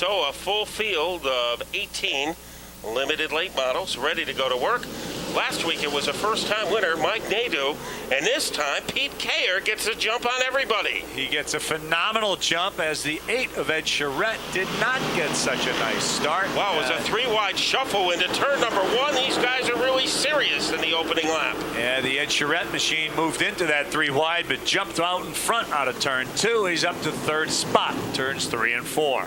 So a full field of 18 limited late models ready to go to work. Last week it was a first-time winner, Mike Nadeau, and this time Pete Kayer gets a jump on everybody. He gets a phenomenal jump as the 8 of Ed Charette did not get such a nice start. Wow, it was a 3-wide shuffle into turn number 1. These guys are really serious in the opening lap. Yeah, the Ed Charette machine moved into that 3-wide, but jumped out in front out of turn 2. He's up to third spot, turns 3 and 4.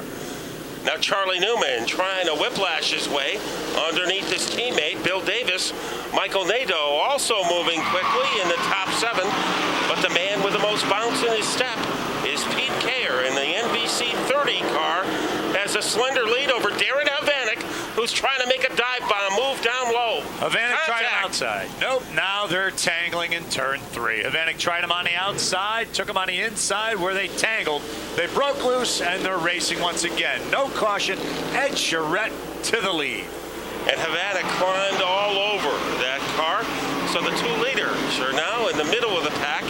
Now Charlie Newman trying to whiplash his way underneath his teammate, Bill Davis. Michael Nadeau also moving quickly in the top 7. But the man with the most bounce in his step is Pete Kayer in the NBC 30 car. Has a slender lead over Darren Havanek, who's trying to make a dive bomb move down low. Havanek tried him outside. Nope, now they're tangling in turn 3. Havanek tried him on the outside, took him on the inside where they tangled. They broke loose and they're racing once again. No caution, Ed Charette to the lead. And Havanek climbed all over that car. So the 2 leaders are now in the middle of the pack,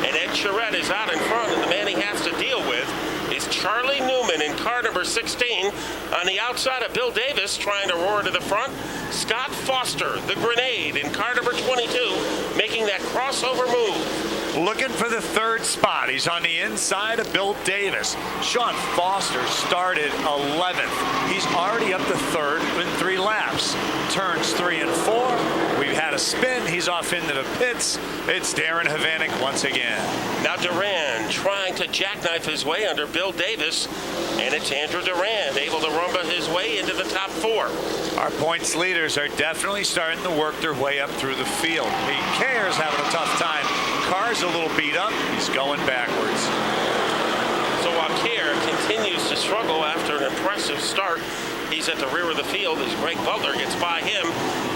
and Ed Charette is out in front, and the man he has to deal with is Charlie Newman in car number 16. On the outside of Bill Davis trying to roar to the front. Scott Foster, the grenade, in car number 22, making that crossover move. Looking for the 3rd spot. He's on the inside of Bill Davis. Sean Foster started 11th. He's already up to 3rd in 3 laps. Turns 3 and 4. We've had a spin. He's off into the pits. It's Darren Havanek once again. Now Duran trying to jackknife his way under Bill Davis, and it's Andrew Duran able to rumble his way into the top 4. Our points leaders are definitely starting to work their way up through the field. Pete Kayer's having a tough time. Car's a little beat up. He's going backwards. So while Kayer continues to struggle after an impressive start, he's at the rear of the field as Greg Butler gets by him.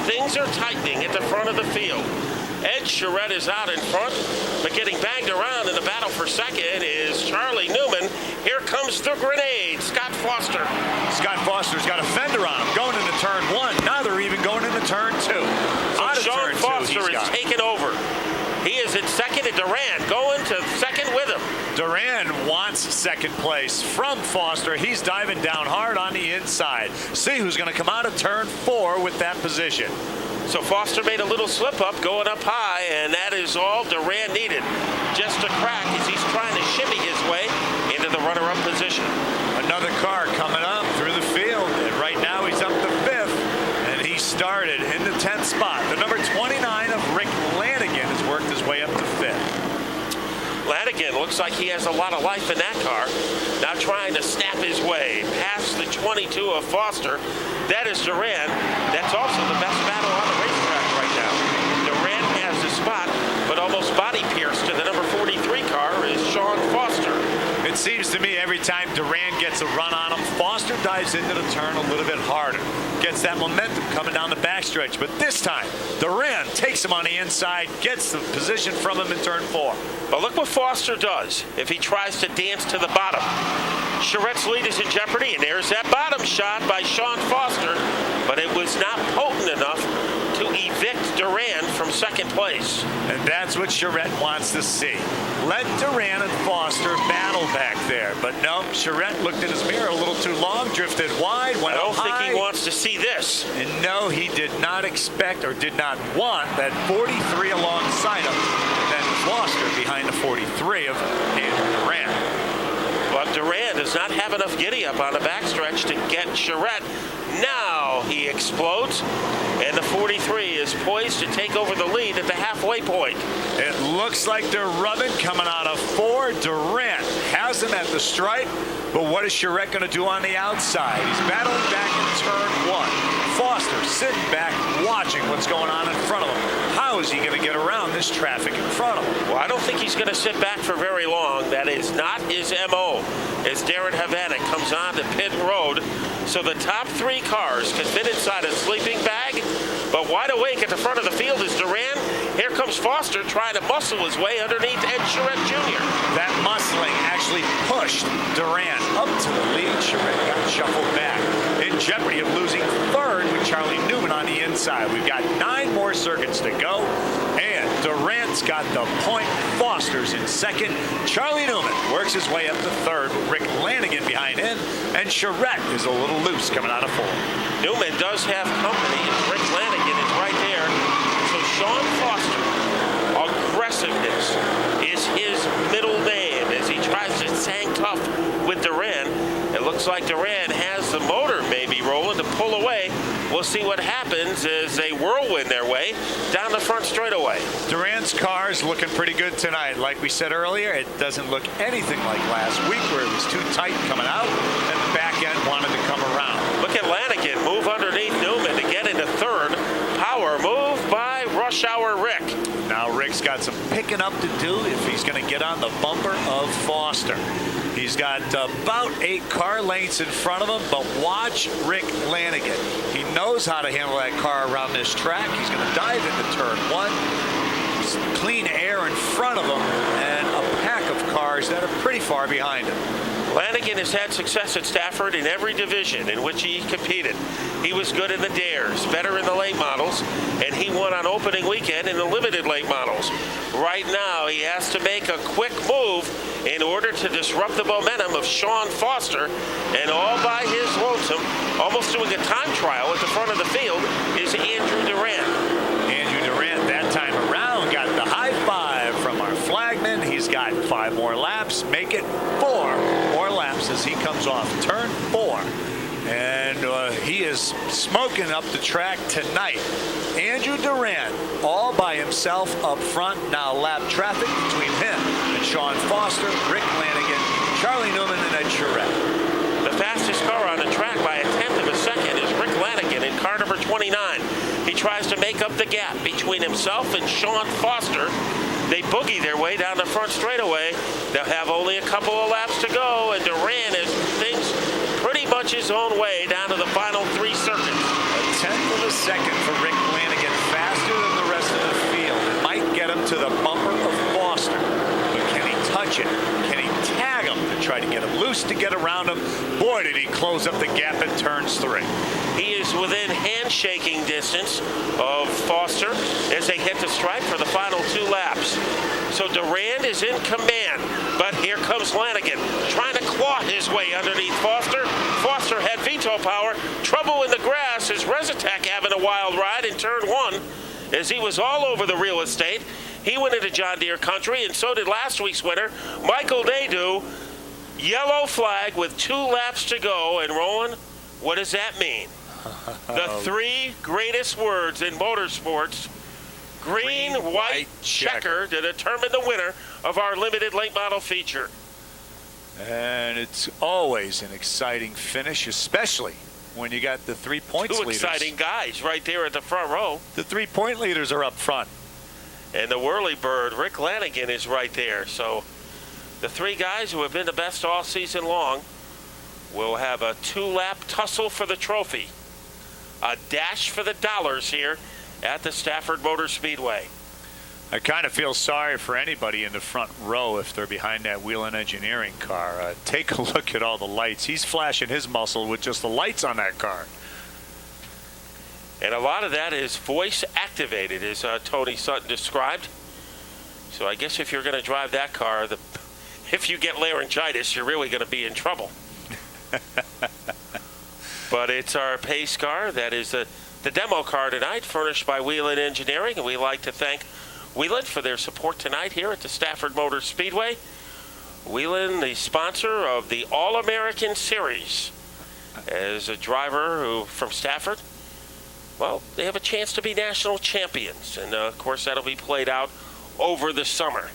Things are tightening at the front of the field. Ed Charette is out in front, but getting banged around in the battle for second is Charlie Newman. Here comes the grenade, Scott Foster. Scott Foster's got a fender on him going into turn 1. Now they're even going into turn 2. So Sean Foster is taking over. He is in second, and Duran going to second with him. Duran wants second place from Foster. He's diving down hard on the inside. See who's going to come out of turn 4 with that position. So Foster made a little slip up going up high, and that is all Duran needed. Just a crack as he's trying to shimmy his way into the runner-up position. Another car coming up through the field, and right now he's up to 5th, and he started in the 10th spot. The number 29 of Rick Lanigan has worked his way up to 5th. Lanigan looks like he has a lot of life in that car. Now trying to snap his way past the 22 of Foster. That is Duran. That's also the best battle on the racetrack right now. Duran has the spot, but almost body pierced to the number 43 car is Sean Foster. It seems to me every time Duran gets a run on him, Foster dives into the turn a little bit harder. Gets that momentum coming down the backstretch. But this time, Duran takes him on the inside, gets the position from him in turn 4. But look what Foster does if he tries to dance to the bottom. Charette's lead is in jeopardy, and there's that bottom shot by Sean Foster, but it was not potent enough to evict Duran from second place. And that's what Charette wants to see. Let Duran and Foster battle back there. But no, Charette looked in his mirror a little too long, drifted wide, went up high. I don't think he wants to see this. And no, he did not expect or did not want that 43 alongside him, and then Foster behind the 43 of Andrew Duran. But Duran does not have enough giddy-up on the backstretch to get Charette. Now he explodes, and the 43 is poised to take over the lead at the halfway point. It looks like they're rubbing coming out of 4. Duran has him at the stripe, but what is Charette going to do on the outside? He's battling back in turn 1. Foster sitting back watching what's going on in front of him. How is he going to get around this traffic in front of him? Well, I don't think he's going to sit back for very long. That is not his M.O. as Darren Havanek comes on to pit road. So the top 3 cars can fit inside a sleeping bag, but wide awake at the front of the field is Duran. Here comes Foster trying to muscle his way underneath Ed Charette Jr. That muscling actually pushed Duran up to the lead. Charette got shuffled back. In jeopardy of losing 3rd with Charlie Newman on the inside. We've got 9 more circuits to go, and Duran's got the point. Foster's in second. Charlie Newman works his way up to third. Rick Lanigan behind him. And Charette is a little loose coming out of fourth. Newman does have company, and Rick Lanigan is right there. So Sean Foster, aggressiveness is his middle name as he tries to hang tough with Duran. It looks like Duran has the motor maybe rolling to pull away. We'll see what happens as they whirlwind their way down the front straightaway. Duran's car is looking pretty good tonight. Like we said earlier, it doesn't look anything like last week where it was too tight coming out and the back end wanted to come around. Look at Lanigan move underneath Newman to get into third. Power move by Rush Hour Rick. Now Rick's got some picking up to do if he's going to get on the bumper of Foster. He's got about 8 car lengths in front of him, but watch Rick Lanigan. He knows how to handle that car around this track. He's going to dive into turn 1. There's clean air in front of him and a pack of cars that are pretty far behind him. Lanigan has had success at Stafford in every division in which he competed. He was good in the dares, better in the late models, and he won on opening weekend in the limited late models. Right now, he has to make a quick move in order to disrupt the momentum of Sean Foster, and all by his lonesome, almost doing a time trial at the front of the field, is Andrew Durant. Andrew Durant that time around got the high five from our flagman. He's got 5 more laps, make it 4 more laps as he comes off turn 4. And he is smoking up the track tonight. Andrew Durant all by himself up front. Now lap traffic between him and Sean Foster, Rick Lanigan, Charlie Newman, and Ed Charette. The fastest car on the track by a tenth of a second is Rick Lanigan in car number 29. He tries to make up the gap between himself and Sean Foster. They boogie their way down the front straightaway. They'll have only a couple of laps to go, and Duran is things pretty much his own way down to the final 3 circuits. A tenth of a second for Rick Lanigan, faster than the rest of the field. It might get him to the bumper of Foster, but can he touch it? Can he tag him to try to get him loose to get around him? Boy, did he close up the gap at turns 3. He is within handshaking distance of Foster as they hit the stripe for the final 2 laps. So Durand is in command, but here comes Lanigan trying to claw his way underneath Foster. Foster had veto power, trouble in the grass as Rezatek having a wild ride in turn 1 as he was all over the real estate. He went into John Deere country, and so did last week's winner, Michael Nadeau. Yellow flag with 2 laps to go, and Roland, what does that mean? The 3 greatest words in motorsports: green, white, checker, to determine the winner of our limited late model feature. And it's always an exciting finish, especially when you got the 3 points leaders. 2 exciting guys right there at the front row. The 3 point leaders are up front. And the whirly bird, Rick Lanigan, is right there. So the 3 guys who have been the best all season long will have a 2-lap tussle for the trophy. A dash for the dollars here at the Stafford Motor Speedway. I kind of feel sorry for anybody in the front row if they're behind that Whelen Engineering car. Take a look at all the lights. He's flashing his muscle with just the lights on that car. And a lot of that is voice activated, as Tony Sutton described. So I guess if you're going to drive that car, if you get laryngitis, you're really going to be in trouble. But it's our pace car. That is the demo car tonight, furnished by Whelen Engineering. And we'd like to thank Whelen for their support tonight here at the Stafford Motor Speedway. Whelen, the sponsor of the All-American Series. As a driver who from Stafford, well, they have a chance to be national champions. And, of course, that'll be played out over the summer.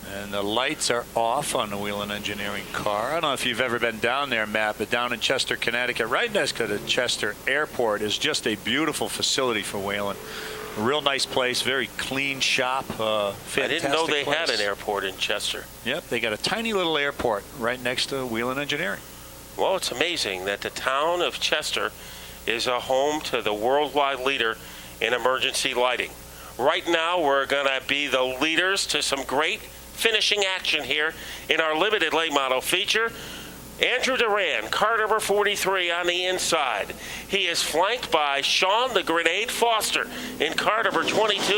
And the lights are off on the Whelen Engineering car. I don't know if you've ever been down there, Matt, but down in Chester, Connecticut, right next to the Chester Airport, is just a beautiful facility for Whelen. A real nice place, very clean shop. Fantastic I didn't know they place. had an airport in Chester. Yep, they got a tiny little airport right next to Whelen Engineering. Well, it's amazing that the town of Chester is a home to the worldwide leader in emergency lighting. Right now, we're going to be the leaders to some great finishing action here in our limited late model feature. Andrew Duran, car number 43 on the inside. He is flanked by Sean the Grenade Foster in car number 22.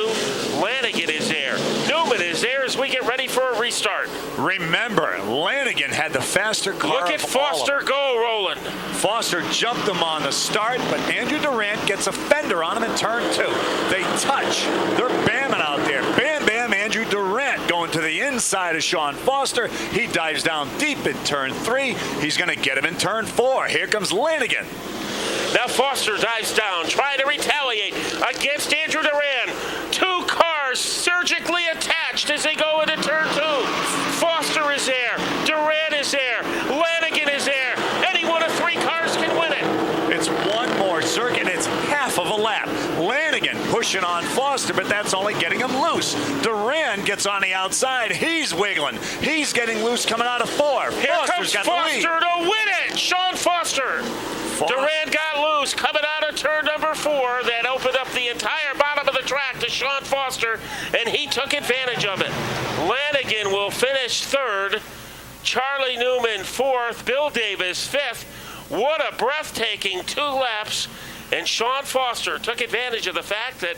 Lanigan is there. Newman is there as we get ready for a restart. Remember, Lanigan had the faster car. Look at of all of Foster them. go, Roland. Foster jumped him on the start, but Andrew Durant gets a fender on him in turn 2. They touch. They're bamming out there. Bam, bam, Andrew Durant going to the inside of Sean Foster. He dives down deep in turn 3. He's going to get him in turn 4. Here comes Lanigan. Now Foster dives down, trying to retaliate against Andrew Duran. 2 cars surgically attached as they go into turn 2. Foster is there. Duran is there. Lanigan is there. Any one of 3 cars can win it. It's one more circuit. It's half of a lap. Lanigan pushing on Foster, but that's only getting him loose. Duran gets on the outside. He's wiggling. He's getting loose coming out of 4. Here comes Foster to win it. Sean Foster. Duran got loose coming out of turn number 4. That opened up the entire bottom of the track to Sean Foster, and he took advantage of it. Lanigan will finish 3rd. Charlie Newman 4th. Bill Davis 5th. What a breathtaking 2 laps. And Sean Foster took advantage of the fact that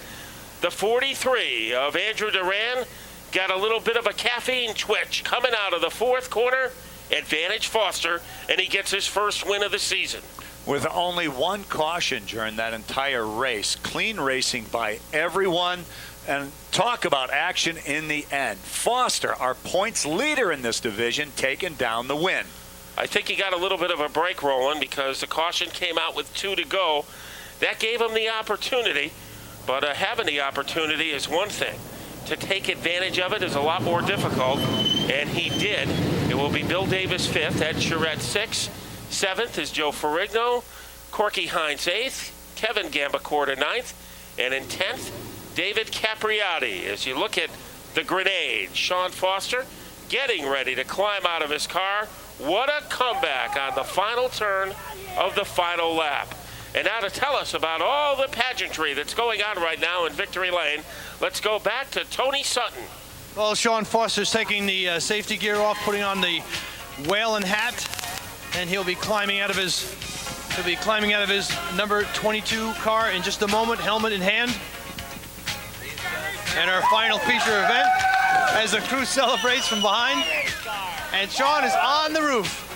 the 43 of Andrew Duran got a little bit of a caffeine twitch coming out of the 4th corner. Advantage Foster, and he gets his first win of the season. With only 1 caution during that entire race. Clean racing by everyone. And talk about action in the end. Foster, our points leader in this division, taking down the win. I think he got a little bit of a break, Roland, because the caution came out with 2 to go. That gave him the opportunity, but having the opportunity is one thing. To take advantage of it is a lot more difficult, and he did. It will be Bill Davis 5th, Ed Charette 6th. 7th is Joe Ferrigno, Corky Hines 8th, Kevin Gambacorta 9th, and in 10th, David Capriati. As you look at the grenade, Sean Foster getting ready to climb out of his car. What a comeback on the final turn of the final lap. And now to tell us about all the pageantry that's going on right now in Victory Lane, let's go back to Tony Sutton. Well, Sean Foster's taking the safety gear off, putting on the whalen hat, and he'll be climbing out of his number 22 car in just a moment, helmet in hand. And our final feature event as the crew celebrates from behind. And Sean is on the roof.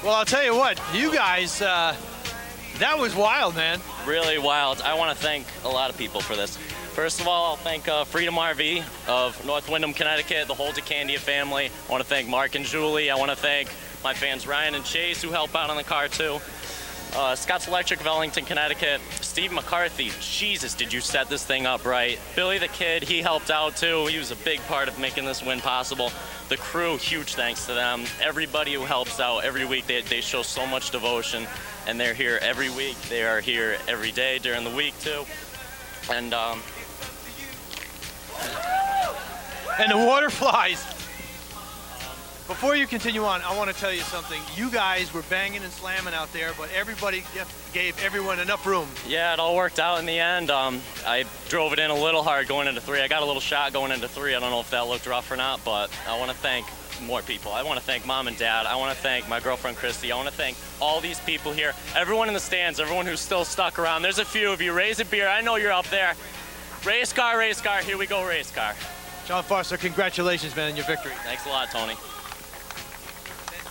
Well, I'll tell you what, you guys, that was wild, man. Really wild. I want to thank a lot of people for this. First of all, I'll thank Freedom RV of North Windham, Connecticut, the whole DeCandia family. I want to thank Mark and Julie. I want to thank my fans Ryan and Chase, who help out on the car too. Scott's Electric of Ellington, Connecticut. Steve McCarthy, Jesus, did you set this thing up right. Billy the Kid, he helped out too. He was a big part of making this win possible. The crew, huge thanks to them. Everybody who helps out every week, they show so much devotion, and they're here every week. They are here every day during the week too. And the water flies. Before you continue on, I want to tell you something. You guys were banging and slamming out there, but everybody gave everyone enough room. Yeah, it all worked out in the end. I drove it in a little hard going into 3. I got a little shot going into 3. I don't know if that looked rough or not, but I want to thank more people. I want to thank Mom and Dad. I want to thank my girlfriend, Christy. I want to thank all these people here, everyone in the stands, everyone who's still stuck around. There's a few of you. Raise a beer. I know you're up there. Race car, race car. Here we go, race car. Sean Foster, congratulations, man, on your victory. Thanks a lot, Tony.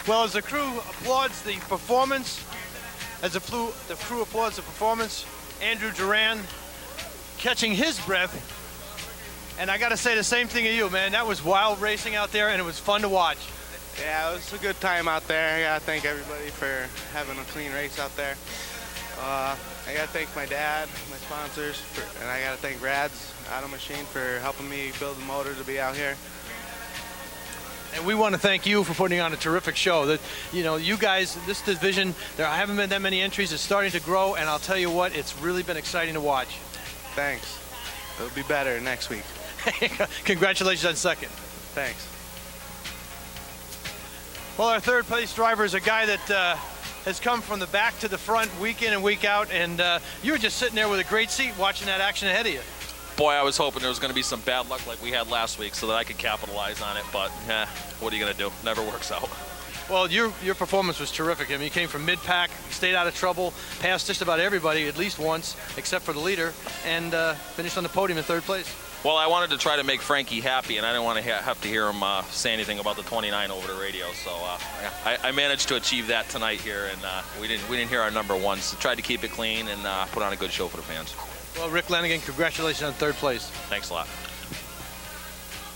Well, as the crew applauds the performance, Andrew Duran catching his breath. And I got to say the same thing to you, man. That was wild racing out there, and it was fun to watch. Yeah, it was a good time out there. I got to thank everybody for having a clean race out there. I got to thank my dad, my sponsors, and I got to thank Brad's Auto Machine for helping me build the motor to be out here. And we want to thank you for putting on a terrific show. That, you know, you guys, this division, there haven't been that many entries. It's starting to grow, and I'll tell you what, it's really been exciting to watch. Thanks. It'll be better next week. Congratulations on second. Thanks. Well, our third place driver is a guy that has come from the back to the front week in and week out, and you were just sitting there with a great seat watching that action ahead of you. boy, I was hoping there was going to be some bad luck like we had last week so that I could capitalize on it. But what are you going to do? Never works out. Well, your performance was terrific. I mean, you came from mid-pack, stayed out of trouble, passed just about everybody at least once, except for the leader, and finished on the podium in third place. Well, I wanted to try to make Frankie happy, and I didn't want to have to hear him say anything about the 29 over the radio. So I managed to achieve that tonight here, and we didn't hear our number one. So tried to keep it clean and put on a good show for the fans. Well, Rick Lanigan, congratulations on third place. Thanks a lot.